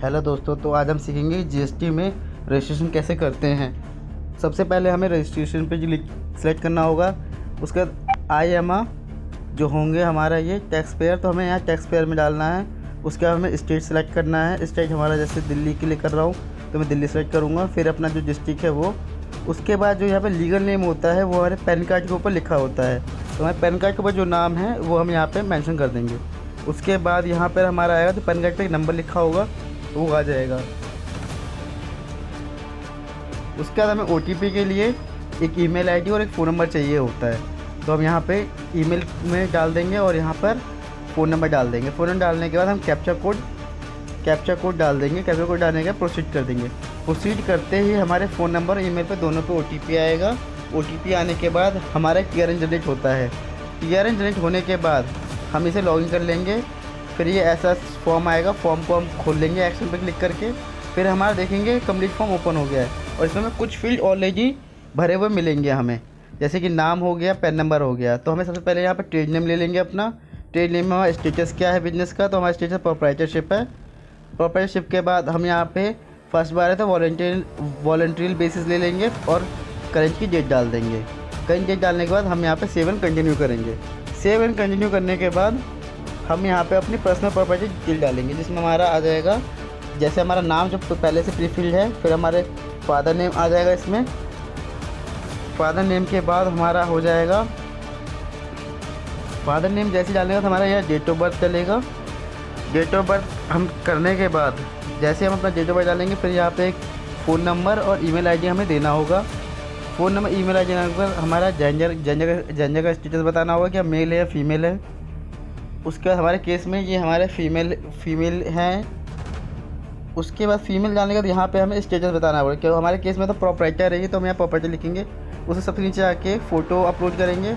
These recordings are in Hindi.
हेलो दोस्तों, तो आज हम सीखेंगे जीएसटी में रजिस्ट्रेशन कैसे करते हैं। सबसे पहले हमें रजिस्ट्रेशन पे सेलेक्ट करना होगा। उसके बाद आई एम अ जो होंगे हमारा ये टैक्स पेयर, तो हमें यहाँ टैक्स पेयर में डालना है। उसके बाद हमें स्टेट सेलेक्ट करना है। स्टेट हमारा जैसे दिल्ली के लिए कर रहा हूँ तो मैं दिल्ली सेलेक्ट करूँगा। फिर अपना जो डिस्ट्रिक्ट है वो, उसके बाद जो यहाँ पे लीगल नेम होता है वो हमारे पैन कार्ड के ऊपर लिखा होता है। तो हमारे पैन कार्ड के ऊपर जो नाम है वो हम यहाँ पे मेंशन कर देंगे। उसके बाद यहाँ पर हमारा आएगा, तो पैन कार्ड पे एक नंबर लिखा होगा वो आ जाएगा। उसके बाद हमें ओटीपी के लिए एक ईमेल आईडी और एक फ़ोन नंबर चाहिए होता है। तो हम यहाँ पे ईमेल में डाल देंगे और यहाँ पर फ़ोन नंबर डाल देंगे। फ़ोन नंबर डालने के बाद हम कैप्चा कोड डाल देंगे। कैप्चा कोड डालने के बाद प्रोसीड कर देंगे। प्रोसीड करते ही हमारे फ़ोन नंबर और ईमेल पे दोनों पे ओटीपी आएगा। ओटीपी आने के बाद हमारा टीआरएन जनरेट होता है। टीआरएन जनरेट होने के बाद हम इसे लॉगिन कर लेंगे। फिर ये ऐसा फॉर्म आएगा, फॉर्म को हम खोल लेंगे एक्शन पर क्लिक करके। फिर हमारा देखेंगे कंप्लीट फॉर्म ओपन हो गया है और इसमें हमें कुछ फील्ड ऑलरेडी भरे हुए मिलेंगे हमें, जैसे कि नाम हो गया, पैन नंबर हो गया। तो हमें सबसे पहले यहाँ पर ट्रेड नेम ले लेंगे अपना। ट्रेड नेम में हमारा स्टेटस क्या है बिजनेस का, तो हमारा स्टेटस प्रोप्राइटरशिप है। प्रोप्राइटरशिप के बाद हम यहाँ पे फर्स्ट बार है तो वॉलंटरी बेसिस ले लेंगे और करेंट की डेट डाल देंगे। करेंट डेट डालने के बाद हम यहाँ पे सेव एंड कंटिन्यू करेंगे। सेव एंड कंटिन्यू करने के बाद हम यहाँ पे अपनी पर्सनल प्रॉपर्टी डिटेल डालेंगे, जिसमें हमारा आ जाएगा जैसे हमारा नाम जो पहले से प्री फिल्ड है। फिर हमारे फादर नेम आ जाएगा इसमें। फादर नेम के बाद हमारा हो जाएगा, फादर नेम जैसे डालेगा तो हमारा यह डेट ऑफ बर्थ चलेगा। डेट ऑफ बर्थ हम करने के बाद जैसे हम अपना डेट ऑफ बर्थ डालेंगे, फिर यहाँ पे एक फ़ोन नंबर और ईमेल आईडी हमें देना होगा। फ़ोन नंबर ईमेल आईडी देने पर हमारा जेंडर का स्टेटस बताना होगा कि मेल है या फीमेल है। उसके बाद हमारे केस में ये हमारे फीमेल हैं। उसके बाद फीमेल डालने के बाद यहाँ पे हमें स्टेटस बताना होगा, क्योंकि हमारे केस में तो प्रॉपर्टी रहेगी तो हम यहाँ प्रॉपर्टी लिखेंगे। उसे सबसे नीचे आके फ़ोटो अपलोड करेंगे।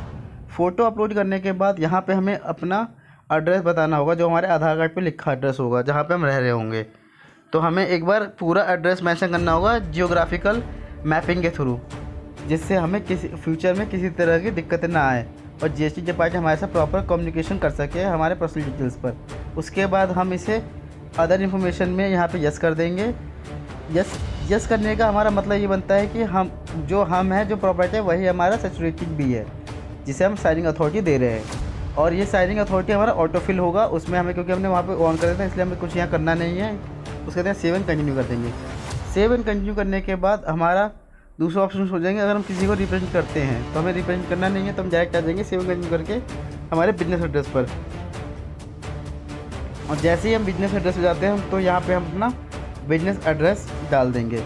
फ़ोटो अपलोड करने के बाद यहाँ पे हमें अपना एड्रेस बताना होगा, जो हमारे आधार कार्ड पे लिखा एड्रेस होगा जहाँ पे हम रह रहे होंगे। तो हमें एक बार पूरा एड्रेस मेंशन करना होगा जियोग्राफिकल मैपिंग के थ्रू, जिससे हमें किसी फ्यूचर में किसी तरह की दिक्कतें ना आए और जीएसटी डिपार्टमेंट हमारे साथ प्रॉपर कम्युनिकेशन कर सके हमारे पर्सनल डिटेल्स पर। उसके बाद हम इसे अदर इन्फॉर्मेशन में यहाँ पे यस कर देंगे। यस करने का हमारा मतलब ये बनता है कि हम हैं जो प्रॉपर्टी है वही हमारा सैचुरेटेड भी है, जिसे हम साइनिंग अथॉरिटी दे रहे हैं। और ये साइनिंग अथॉरिटी हमारा ऑटोफिल होगा उसमें हमें, क्योंकि हमने वहाँ पे ऑन कर देता है इसलिए हमें कुछ यहाँ करना नहीं है। उसके बाद सेव एंड कंटिन्यू कर देंगे। सेव एंड कंटिन्यू करने के बाद हमारा दूसरा ऑप्शन हो जाएंगे, अगर हम किसी को रिप्रेजेंट करते हैं तो हमें रिप्रेजेंट करना नहीं है, तो हम डायरेक्ट आ जाएंगे सेव एंड कंटिन्यू करके हमारे बिजनेस एड्रेस पर। और जैसे ही हम बिजनेस एड्रेस पे जाते हैं तो यहाँ पे हम अपना बिजनेस एड्रेस डाल देंगे।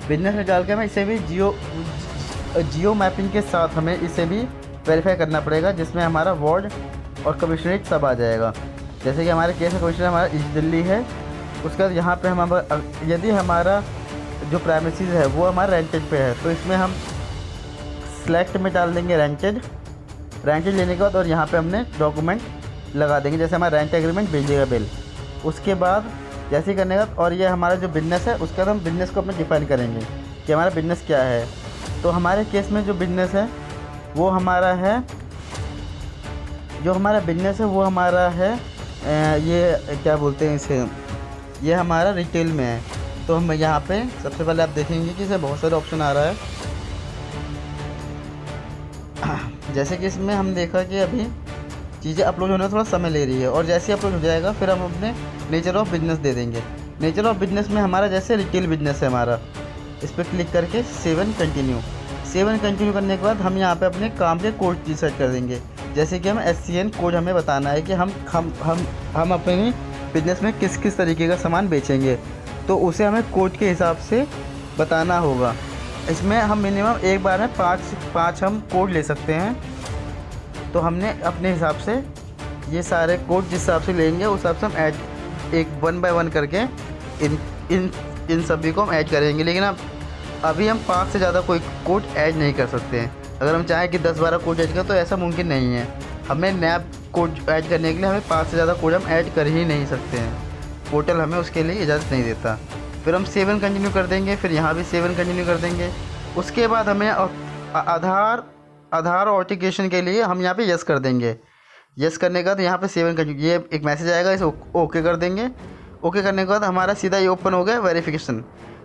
बिजनेस में डाल के हमें इसे भी जियो मैपिंग के साथ हमें इसे भी वेरीफाई करना पड़ेगा, जिसमें हमारा वार्ड और कमिश्नरेट सब आ जाएगा। जैसे कि हमारे केस में कमिश्नर हमारा ईस्ट दिल्ली है। उसके बाद यहाँ पे हम यदि हमारा जो प्राइमेसीज है वो हमारा रेंटेड पे है तो इसमें हम सेलेक्ट में डाल देंगे रेंटेड लेने के बाद, और यहाँ पे हमने डॉक्यूमेंट लगा देंगे, जैसे हमारा रेंट एग्रीमेंट, बिजली का बिल। उसके बाद जैसे ही करने का, और ये हमारा जो बिज़नेस है उसके बाद हम बिज़नेस को अपने डिफ़ाइन करेंगे कि हमारा बिज़नेस क्या है। तो हमारे केस में जो बिज़नेस है वो हमारा है, ये क्या बोलते हैं इसे, ये हमारा रिटेल में है। तो हम यहाँ पे सबसे पहले आप देखेंगे कि इसे बहुत सारे ऑप्शन आ रहा है। जैसे कि इसमें हम देखा कि अभी चीज़ें अपलोड होने में थोड़ा समय ले रही है, और जैसे ही अपलोड हो जाएगा फिर हम अपने नेचर ऑफ बिजनेस दे देंगे। नेचर ऑफ बिजनेस में हमारा जैसे रिटेल बिजनेस है हमारा, इस पर क्लिक करके सेव एंड कंटिन्यू करने के बाद हम यहाँ पे अपने काम के कोड डिसाइड कर देंगे। जैसे कि हम SCN कोड हमें बताना है कि हम अपने बिजनेस में किस किस तरीके का सामान बेचेंगे, तो उसे हमें कोड के हिसाब से बताना होगा। इसमें हम मिनिमम एक बार में पाँच हम कोड ले सकते हैं। तो हमने अपने हिसाब से ये सारे कोड जिस हिसाब से लेंगे उस हिसाब से हम ऐड एक 1 बाय 1 करके इन सभी को हम ऐड करेंगे। लेकिन अभी हम 5 से ज़्यादा कोई कोड ऐड नहीं कर सकते हैं। अगर हम चाहें कि 10-12 कोड ऐड करें तो ऐसा मुमकिन नहीं है। हमें नया कोड ऐड करने के लिए हमें 5 से ज़्यादा कोड हम ऐड कर ही नहीं सकते हैं, पोर्टल हमें उसके लिए इजाज़त नहीं देता। फिर हम सेव एंड कंटिन्यू कर देंगे। फिर यहाँ भी सेव एंड कंटिन्यू कर देंगे। उसके बाद हमें आधार ऑथेंटिकेशन के लिए हम यहाँ पे यस कर देंगे। यस करने का तो यहाँ पे सेव एंड कंटिन्यू, ये एक मैसेज आएगा, इसे ओके कर देंगे। ओके करने के बाद हमारा सीधा ये ओपन हो गया वेरिफिकेशन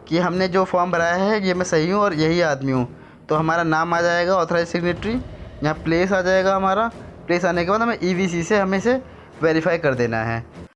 कि हमने जो फॉर्म भराया है ये मैं सही हूँ और यही आदमी हूँ। तो हमारा नाम आ जाएगा, ऑथराइज सिग्नेटरी, यहाँ प्लेस आ जाएगा हमारा। प्लेस आने के बाद हमें EVC से हमें इसे वेरीफाई कर देना है।